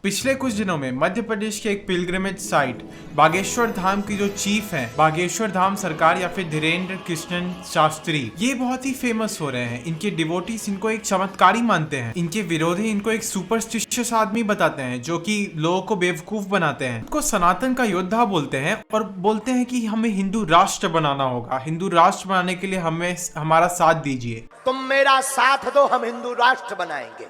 पिछले कुछ दिनों में मध्य प्रदेश के एक पिलग्रिमेज साइट बागेश्वर धाम की जो चीफ हैं, बागेश्वर धाम सरकार या फिर धीरेन्द्र कृष्णन शास्त्री, ये बहुत ही फेमस हो रहे हैं। इनके डिवोटीज इनको एक चमत्कारी मानते हैं। इनके विरोधी इनको एक सुपरस्टिशियस आदमी बताते हैं जो कि लोगों को बेवकूफ बनाते हैं। इनको सनातन का योद्धा बोलते हैं और बोलते हैं कि हमें हिंदू राष्ट्र बनाना होगा। हिंदू राष्ट्र बनाने के लिए हमें हमारा साथ दीजिए। तुम मेरा साथ दो, हम हिंदू राष्ट्र बनाएंगे।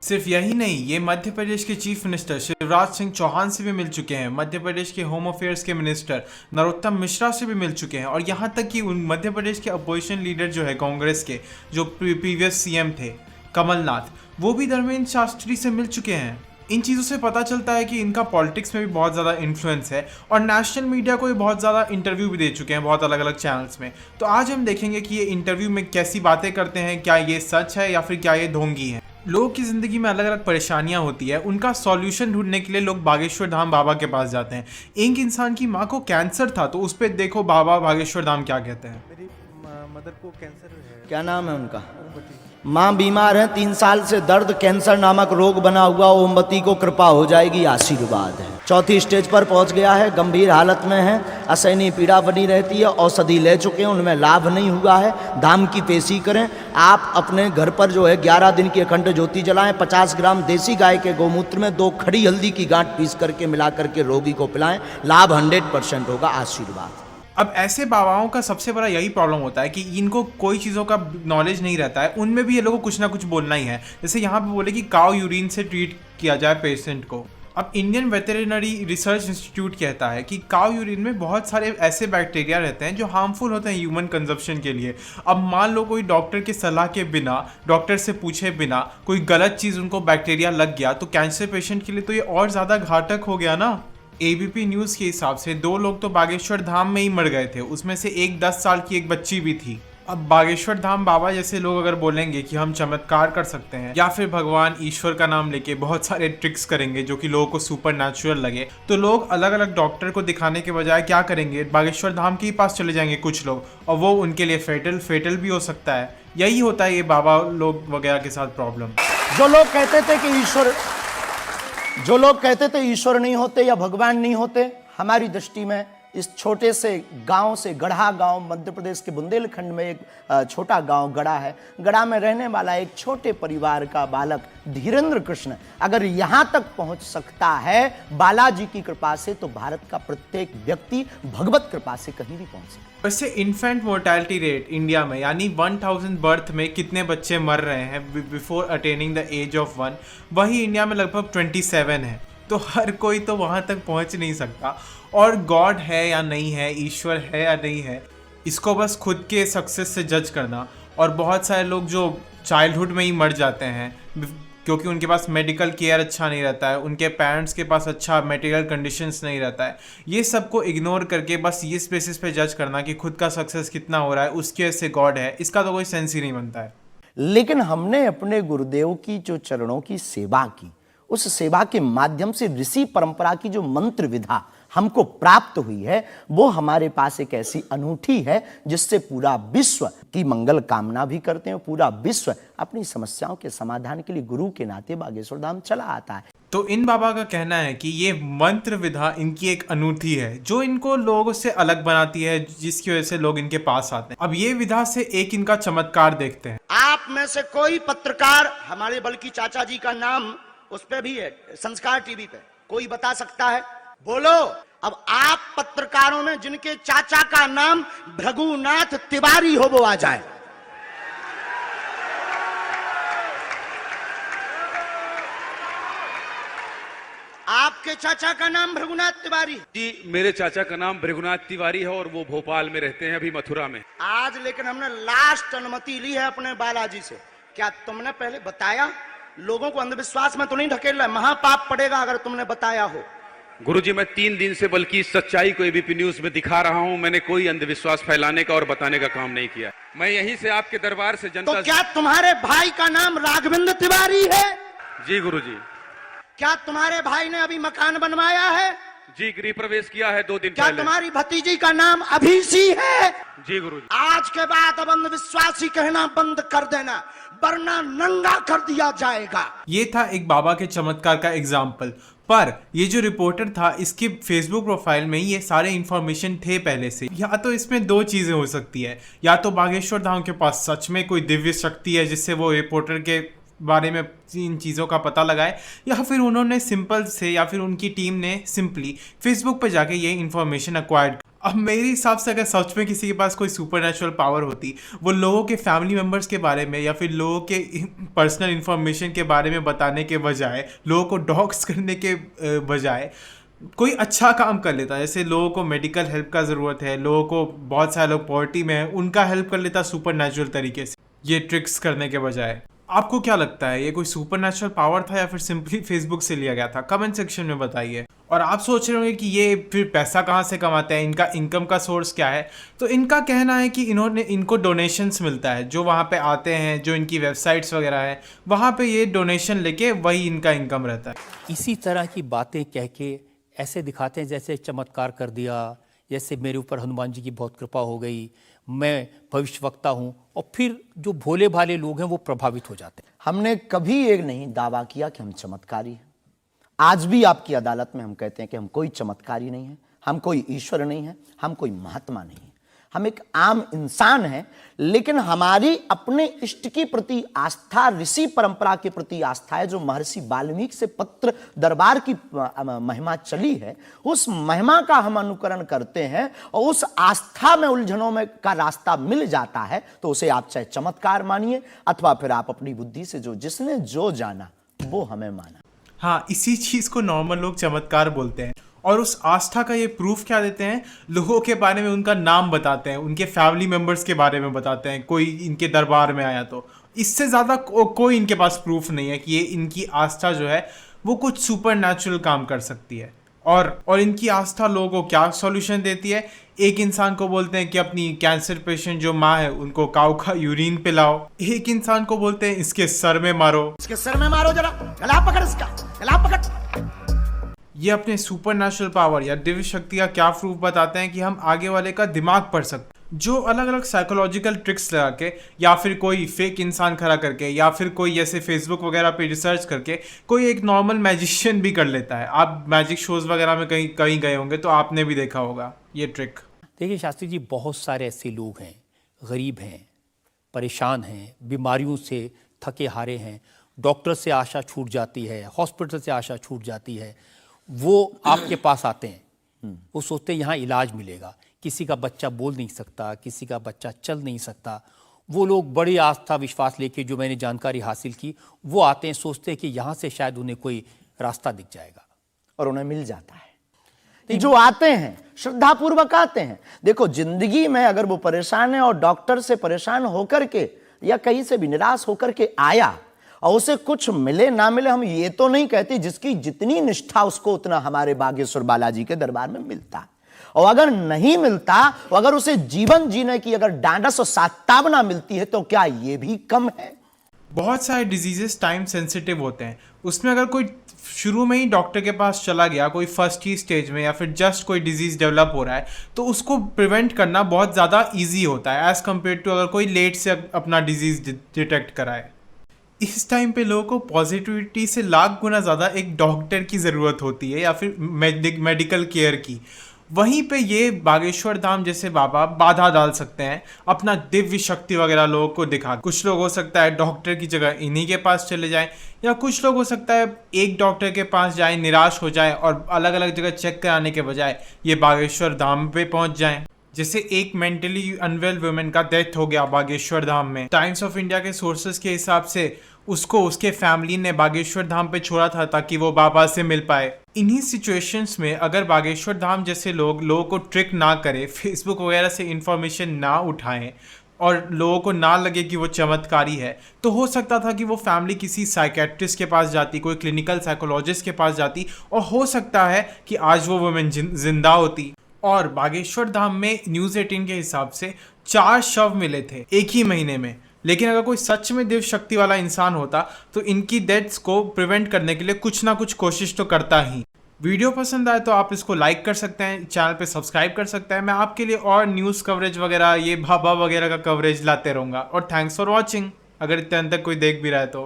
सिर्फ यही नहीं, ये मध्य प्रदेश के चीफ मिनिस्टर शिवराज सिंह चौहान से भी मिल चुके हैं। मध्य प्रदेश के होम अफेयर्स के मिनिस्टर नरोत्तम मिश्रा से भी मिल चुके हैं। और यहाँ तक कि मध्य प्रदेश के अपोजिशन लीडर जो है कांग्रेस के, जो प्रीवियस सीएम थे कमलनाथ, वो भी धर्मेंद्र शास्त्री से मिल चुके हैं। इन चीज़ों से पता चलता है कि इनका पॉलिटिक्स में भी बहुत ज़्यादा इन्फ्लुएंस है और नेशनल मीडिया को भी बहुत ज़्यादा इंटरव्यू भी दे चुके हैं बहुत अलग अलग चैनल्स में। तो आज हम देखेंगे कि ये इंटरव्यू में कैसी बातें करते हैं, क्या ये सच है या फिर क्या ये ढोंगी है। लोगों की ज़िंदगी में अलग अलग परेशानियां होती है, उनका सॉल्यूशन ढूंढने के लिए लोग बागेश्वर धाम बाबा के पास जाते हैं। एक इंसान की माँ को कैंसर था, तो उस पर देखो बाबा बागेश्वर धाम क्या कहते हैं। मेरी मदर को कैंसर है। क्या नाम है उनका? माँ बीमार है, 3 साल से दर्द कैंसर नामक रोग बना हुआ। ओमवती को कृपा हो जाएगी, आशीर्वाद है। 4थी स्टेज पर पहुंच गया है, गंभीर हालत में है, असहनीय पीड़ा बनी रहती है। औषधि ले चुके हैं, उनमें लाभ नहीं हुआ है। धाम की पेशी करें। आप अपने घर पर जो है 11 दिन की अखंड ज्योति जलाएं। 50 ग्राम देसी गाय के गोमूत्र में 2 खड़ी हल्दी की गांठ पीस करके मिला करके रोगी को पिलाएं। लाभ 100% होगा, आशीर्वाद। अब ऐसे बाबाओं का सबसे बड़ा यही प्रॉब्लम होता है कि इनको कोई चीज़ों का नॉलेज नहीं रहता है। उनमें भी ये लोगों को कुछ ना कुछ बोलना ही है। जैसे यहाँ पे बोले कि काऊ यूरिन से ट्रीट किया जाए पेशेंट को। अब इंडियन वेटेरिनरी रिसर्च इंस्टीट्यूट कहता है कि काऊ यूरिन में बहुत सारे ऐसे बैक्टीरिया रहते हैं जो हार्मफुल होते हैं ह्यूमन कंजप्शन के लिए। अब मान लो कोई डॉक्टर के सलाह के बिना, डॉक्टर से पूछे बिना कोई गलत चीज़ उनको बैक्टीरिया लग गया, तो कैंसर पेशेंट के लिए तो ये और ज़्यादा घातक हो गया ना। एबीपी न्यूज़ के हिसाब से 2 लोग तो बागेश्वर धाम में ही मर गए थे, उसमें से एक 10 साल की एक बच्ची भी थी। अब बागेश्वर धाम बाबा जैसे लोग अगर बोलेंगे कि हम चमत्कार कर सकते हैं या फिर भगवान ईश्वर का नाम लेके बहुत सारे ट्रिक्स करेंगे जो कि लोगों को सुपर नेचुरल लगे, तो लोग अलग अलग डॉक्टर को दिखाने के बजाय क्या करेंगे, बागेश्वर धाम के ही पास चले जाएंगे कुछ लोग, और वो उनके लिए फेटल भी हो सकता है। यही होता है ये बाबा लोग वगैरह के साथ प्रॉब्लम। जो लोग कहते थे ईश्वर नहीं होते या भगवान नहीं होते, हमारी दृष्टि में इस छोटे से गांव से, गढ़ा गांव, मध्य प्रदेश के बुंदेलखंड में एक छोटा गांव गढ़ा है। गढ़ा में रहने वाला एक छोटे परिवार का बालक धीरेन्द्र कृष्ण अगर यहां तक पहुंच सकता है बालाजी की कृपा से, तो भारत का प्रत्येक व्यक्ति भगवत कृपा से कहीं भी पहुंच सकता है। वैसे इन्फेंट मोर्टेलिटी रेट इंडिया में यानी 1000 बर्थ में कितने बच्चे मर रहे हैं before attaining the age of 1, वही इंडिया में लगभग 27 है। तो हर कोई तो वहां तक पहुंच नहीं सकता। और गॉड है या नहीं है, ईश्वर है या नहीं है, इसको बस खुद के सक्सेस से जज करना। और बहुत सारे लोग जो चाइल्डहुड में ही मर जाते हैं क्योंकि उनके पास मेडिकल केयर अच्छा नहीं रहता है, उनके पेरेंट्स के पास अच्छा मटेरियल कंडीशंस नहीं रहता है, ये सबको इग्नोर करके बस इस बेसिस पे जज करना कि खुद का सक्सेस कितना हो रहा है, उसके वजह से गॉड है, इसका तो कोई सेंस ही नहीं बनता है। लेकिन हमने अपने गुरुदेव की जो चरणों की सेवा की, उस सेवा के माध्यम से ऋषि परंपरा की जो मंत्र विधा हमको प्राप्त हुई है, वो हमारे पास एक ऐसी अनूठी है जिससे पूरा विश्व की मंगल कामना भी करते हैं। पूरा विश्व अपनी समस्याओं के समाधान के लिए गुरु के नाते बागेश्वर धाम चला आता है। तो इन बाबा का कहना है कि ये मंत्र विधा इनकी एक अनूठी है जो इनको लोगों से अलग बनाती है, जिसकी वजह से लोग इनके पास आते हैं। अब ये विधा से एक इनका चमत्कार देखते हैं। आप में से कोई पत्रकार, हमारे बल्कि चाचा जी का नाम उस पे भी है, संस्कार टीवी पे, कोई बता सकता है? बोलो। अब आप पत्रकारों में जिनके चाचा का नाम भृगुनाथ तिवारी हो, वो आ जाए। आपके चाचा का नाम भृगुनाथ तिवारी? जी, मेरे चाचा का नाम भृगुनाथ तिवारी है और वो भोपाल में रहते हैं, अभी मथुरा में। आज लेकिन हमने लास्ट अनुमति ली है अपने बालाजी से। क्या तुमने पहले बताया? लोगों को अंधविश्वास में तो नहीं ढकेल रहा है, महापाप पड़ेगा अगर तुमने बताया हो। गुरुजी, मैं 3 दिन से बल्कि इस सच्चाई को एबीपी न्यूज में दिखा रहा हूं। मैंने कोई अंधविश्वास फैलाने का और बताने का काम नहीं किया। मैं यहीं से आपके दरबार से जनता। तो क्या तुम्हारे भाई का नाम राघवेंद्र तिवारी है? जी गुरुजी। क्या तुम्हारे भाई ने अभी मकान बनवाया है? जी गृह प्रवेश किया है 2 दिन क्या पहले। तुम्हारी भतीजी का नाम अभिसी है? जी गुरुजी। आज के बाद अब अंधविश्वासी कहना बंद कर देना, वरना नंगा कर दिया जाएगा। ये था एक बाबा के चमत्कार का एग्जाम्पल। पर ये जो रिपोर्टर था, इसके फेसबुक प्रोफाइल में ये सारे इंफॉर्मेशन थे पहले से। या तो इसमें दो चीजें हो सकती है, या तो बागेश्वर धाम के पास सच में कोई दिव्य शक्ति है जिससे वो रिपोर्टर के बारे में इन चीज़ों का पता लगाए, या फिर उन्होंने सिंपल से या फिर उनकी टीम ने सिंपली फेसबुक पर जाके ये इन्फॉर्मेशन एक्वायर्ड। अब मेरे हिसाब से अगर सच में किसी के पास कोई सुपरनेचुरल पावर होती, वो लोगों के फैमिली मेम्बर्स के बारे में या फिर लोगों के पर्सनल इन्फॉर्मेशन के बारे में बताने के बजाय, लोगों को डॉक्स करने के बजाय कोई अच्छा काम कर लेता। जैसे लोगों को मेडिकल हेल्प का ज़रूरत है, लोगों को बहुत सारे लोग पॉवर्टी में है, उनका हेल्प कर लेता सुपरनेचुरल तरीके से, ये ट्रिक्स करने के बजाय। आपको क्या लगता है, ये कोई सुपरनेचुरल पावर था या फिर सिंपली फेसबुक से लिया गया था? कमेंट सेक्शन में बताइए। और आप सोच रहे होंगे कि ये फिर पैसा कहाँ से कमाते हैं, इनका इनकम का सोर्स क्या है? तो इनका कहना है कि इनको डोनेशंस मिलता है, जो वहाँ पे आते हैं, जो इनकी वेबसाइट्स वगैरह हैं, वहाँ पे ये डोनेशन लेके वही इनका इनकम रहता है। इसी तरह की बातें कह के ऐसे दिखाते हैं जैसे चमत्कार कर दिया, जैसे मेरे ऊपर हनुमान जी की बहुत कृपा हो गई, मैं भविष्यवक्ता हूँ, और फिर जो भोले भाले लोग हैं वो प्रभावित हो जाते हैं। हमने कभी एक नहीं दावा किया कि हम चमत्कारी हैं। आज भी आपकी अदालत में हम कहते हैं कि हम कोई चमत्कारी नहीं है, हम कोई ईश्वर नहीं है, हम कोई महात्मा नहीं है, हम एक आम इंसान हैं। लेकिन हमारी अपने इष्ट की प्रति आस्था, ऋषि परंपरा के प्रति आस्था है, जो महर्षि वाल्मीकि से पत्र दरबार की महिमा चली है, उस महिमा का हम अनुकरण करते हैं, और उस आस्था में उलझनों में का रास्ता मिल जाता है तो उसे आप चाहे चमत्कार मानिए, अथवा फिर आप अपनी बुद्धि से जिसने जो जाना वो हमें माना। हाँ, इसी चीज़ को नॉर्मल लोग चमत्कार बोलते हैं। और उस आस्था का ये प्रूफ क्या देते हैं, लोगों के बारे में उनका नाम बताते हैं, उनके फैमिली मेम्बर्स के बारे में बताते हैं, कोई इनके दरबार में आया तो। इससे ज़्यादा कोई इनके पास प्रूफ नहीं है कि ये इनकी आस्था जो है वो कुछ सुपर नेचुरल काम कर सकती है। और इनकी आस्था लोगों को क्या सॉल्यूशन देती है? एक इंसान को बोलते हैं कि अपनी कैंसर पेशेंट जो माँ है उनको काऊ का यूरिन पिलाओ, एक इंसान को बोलते हैं इसके सर में मारो, इसके सर में मारो, जरा गला पकड़, इसका गला पकड़। ये अपने सुपर नेचुरल पावर या दिव्य शक्ति का क्या प्रूफ बताते हैं कि हम आगे वाले का दिमाग पढ़ सकते हैं। जो अलग अलग साइकोलॉजिकल ट्रिक्स लगा के, या फिर कोई फेक इंसान खड़ा करके, या फिर कोई जैसे फेसबुक वगैरह पे रिसर्च करके कोई एक नॉर्मल मैजिशियन भी कर लेता है। आप मैजिक शोज वगैरह में कहीं गए होंगे तो आपने भी देखा होगा ये ट्रिक। देखिए शास्त्री जी, बहुत सारे ऐसे लोग हैं, गरीब हैं, परेशान हैं, बीमारियों से थके हारे हैं, डॉक्टर से आशा छूट जाती है, हॉस्पिटल से आशा छूट जाती है, वो आपके पास आते हैं, वो सोचते हैं यहाँ इलाज मिलेगा। किसी का बच्चा बोल नहीं सकता, किसी का बच्चा चल नहीं सकता, वो लोग बड़ी आस्था विश्वास लेके, जो मैंने जानकारी हासिल की, वो आते हैं, सोचते हैं कि यहाँ से शायद उन्हें कोई रास्ता दिख जाएगा, और उन्हें मिल जाता है। जो आते हैं श्रद्धा पूर्वक आते हैं। देखो, जिंदगी में अगर वो परेशान है और डॉक्टर से परेशान होकर के या कहीं से भी निराश होकर के आया और उसे कुछ मिले ना मिले, हम ये तो नहीं कहते, जिसकी जितनी निष्ठा उसको उतना हमारे बागेश्वर बालाजी के दरबार में मिलता है। और अगर नहीं मिलता, और अगर उसे जीवन जीने की अगर डांडस और सात्तावना मिलती है, तो क्या ये भी कम है? बहुत सारे डिजीजेस टाइम सेंसिटिव होते हैं, उसमें अगर कोई शुरू में ही डॉक्टर के पास चला गया, कोई फर्स्ट ही स्टेज में, या फिर जस्ट कोई डिजीज डेवलप हो रहा है, तो उसको प्रिवेंट करना बहुत ज़्यादा ईजी होता है एज कम्पेयर टू अगर कोई लेट से अपना डिजीज डिटेक्ट कराए। इस टाइम पे लोगों को पॉजिटिविटी से लाख गुना ज़्यादा एक डॉक्टर की ज़रूरत होती है, या फिर मेडिकल केयर की। वहीं पे ये बागेश्वर धाम जैसे बाबा बाधा डाल सकते हैं, अपना दिव्य शक्ति वगैरह लोगों को दिखा। कुछ लोग हो सकता है डॉक्टर की जगह इन्हीं के पास चले जाएं, या कुछ लोग हो सकता है एक डॉक्टर के पास जाएं, निराश हो जाएं, और अलग अलग जगह चेक कराने के बजाय ये बागेश्वर धाम पे पहुंच जाएं। जैसे एक मेंटली अनवेल वुमेन का डेथ हो गया बागेश्वर धाम में। टाइम्स ऑफ इंडिया के सोर्सेज के हिसाब से उसको उसके फैमिली ने बागेश्वर धाम पे छोड़ा था ताकि वो बाबा से मिल पाए। इन्हीं सिचुएशंस में अगर बागेश्वर धाम जैसे लोगों को ट्रिक ना करे, फेसबुक वगैरह से इंफॉर्मेशन ना उठाएं, और लोगों को ना लगे कि वो चमत्कारी है, तो हो सकता था कि वो फैमिली किसी साइकेट्रिस्ट के पास जाती, कोई क्लिनिकल साइकोलॉजिस्ट के पास जाती, और हो सकता है कि आज वो वुमेन जिंदा होती। और बागेश्वर धाम में न्यूज़ 18 के हिसाब से 4 शव मिले थे एक ही महीने में। लेकिन अगर कोई सच में दिव्य शक्ति वाला इंसान होता तो इनकी डेथ्स को प्रिवेंट करने के लिए कुछ ना कुछ कोशिश तो करता ही। वीडियो पसंद आए तो आप इसको लाइक कर सकते हैं, चैनल पे सब्सक्राइब कर सकते हैं। मैं आपके लिए और न्यूज़ कवरेज वगैरह, ये भाभा वगैरह का कवरेज लाते रहूँगा। और थैंक्स फॉर वॉचिंग, अगर इतने अंत तक कोई देख भी रहा है तो।